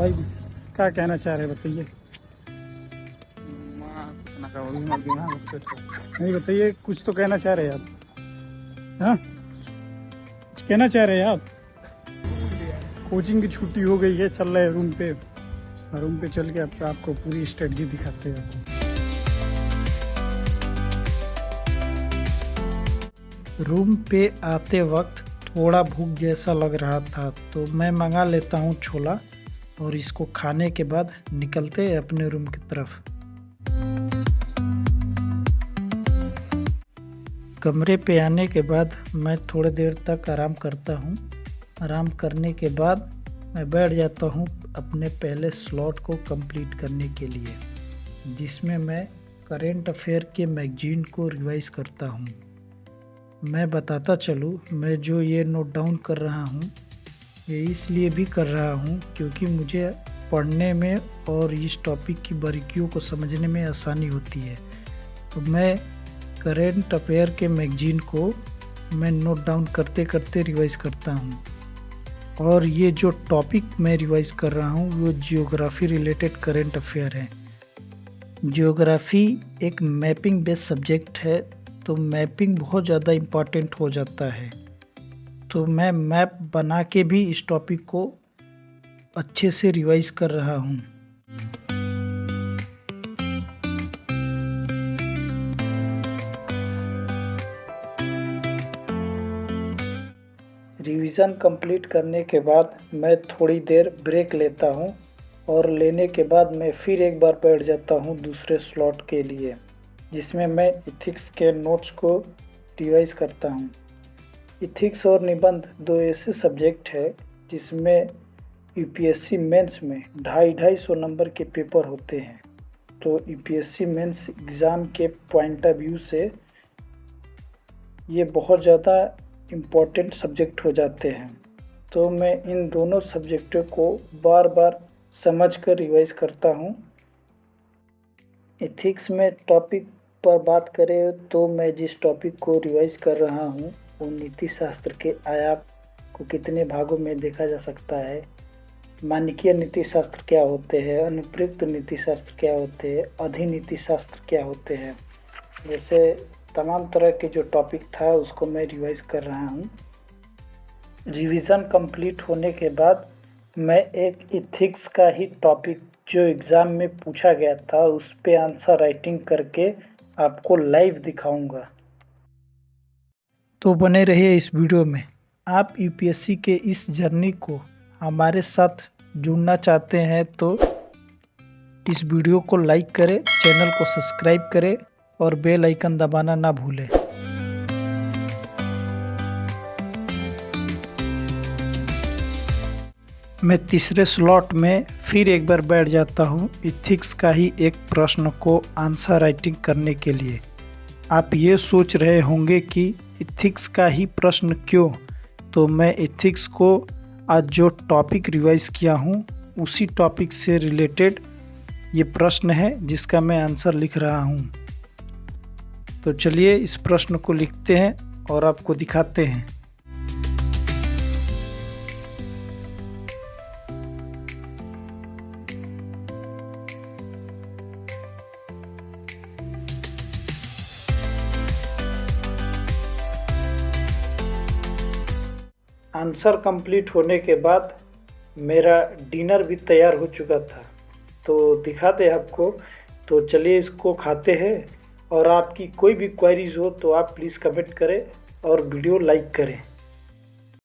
भाई क्या कहना चाह रहे बताइए। नहीं बताइए, कुछ तो कहना चाह रहे हैं आप। हाँ, कुछ कहना चाह रहे हैं आप। कोचिंग की छुट्टी हो गई है, चल रहे हैं रूम पे चल के आपको पूरी स्ट्रेटजी दिखाते हैं। रूम पे आते वक्त थोड़ा भूख जैसा लग रहा था, तो मैं मंगा लेता हूँ छोला और इसको खाने के बाद निकलते हैं अपने रूम की तरफ। कमरे पे आने के बाद मैं थोड़ी देर तक आराम करता हूँ। आराम करने के बाद मैं बैठ जाता हूँ अपने पहले स्लॉट को कंप्लीट करने के लिए, जिसमें मैं करेंट अफेयर के मैगजीन को रिवाइज करता हूँ। मैं बताता चलूँ, मैं जो ये नोट डाउन कर रहा हूँ ये इसलिए भी कर रहा हूँ क्योंकि मुझे पढ़ने में और इस टॉपिक की बारीकियों को समझने में आसानी होती है। तो मैं करेंट अफेयर के मैगजीन को मैं नोट डाउन करते करते रिवाइज करता हूँ। और ये जो टॉपिक मैं रिवाइज कर रहा हूँ वो जियोग्राफी रिलेटेड करेंट अफेयर है। जियोग्राफी एक मैपिंग बेस्ड सब्जेक्ट है, तो मैपिंग बहुत ज़्यादा इम्पॉर्टेंट हो जाता है। तो मैं मैप बना के भी इस टॉपिक को अच्छे से रिवाइज कर रहा हूँ। रिवीजन कंप्लीट करने के बाद मैं थोड़ी देर ब्रेक लेता हूँ और लेने के बाद मैं फिर एक बार बैठ जाता हूँ दूसरे स्लॉट के लिए, जिसमें मैं इथिक्स के नोट्स को रिवाइज करता हूँ। इथिक्स और निबंध दो ऐसे सब्जेक्ट है जिसमें यूपीएससी मेंस में 250 नंबर के पेपर होते हैं। तो यूपीएससी मेंस एग्ज़ाम के पॉइंट ऑफ व्यू से ये बहुत ज़्यादा इम्पोर्टेंट सब्जेक्ट हो जाते हैं। तो मैं इन दोनों सब्जेक्टों को बार बार समझ कर रिवाइज करता हूँ। इथिक्स में टॉपिक पर बात करें तो मैं जिस टॉपिक को रिवाइज कर रहा हूँ वो नीति शास्त्र के आयाम को कितने भागों में देखा जा सकता है, मानकीय नीति शास्त्र क्या होते हैं, अनुप्रयुक्त नीति शास्त्र क्या होते हैं, अधिनीति शास्त्र क्या होते हैं, जैसे तमाम तरह के जो टॉपिक था उसको मैं रिवाइज कर रहा हूँ। रिवीजन कंप्लीट होने के बाद मैं एक इथिक्स का ही टॉपिक जो एग्ज़ाम में पूछा गया था उस पे आंसर राइटिंग करके आपको लाइव दिखाऊंगा। तो बने रहिए इस वीडियो में। आप यूपीएससी के इस जर्नी को हमारे साथ जुड़ना चाहते हैं तो इस वीडियो को लाइक करें, चैनल को सब्सक्राइब करें और बेल आइकन दबाना ना भूलें। मैं तीसरे स्लॉट में फिर एक बार बैठ जाता हूँ इथिक्स का ही एक प्रश्न को आंसर राइटिंग करने के लिए। आप ये सोच रहे होंगे कि इथिक्स का ही प्रश्न क्यों? तो मैं इथिक्स को आज जो टॉपिक रिवाइज किया हूँ उसी टॉपिक से रिलेटेड ये प्रश्न है जिसका मैं आंसर लिख रहा हूँ। तो चलिए इस प्रश्न को लिखते हैं और आपको दिखाते हैं। आंसर कंप्लीट होने के बाद मेरा डिनर भी तैयार हो चुका था, तो दिखाते हैं आपको। तो चलिए इसको खाते हैं। और आपकी कोई भी क्वेरीज हो तो आप प्लीज़ कमेंट करें और वीडियो लाइक करें।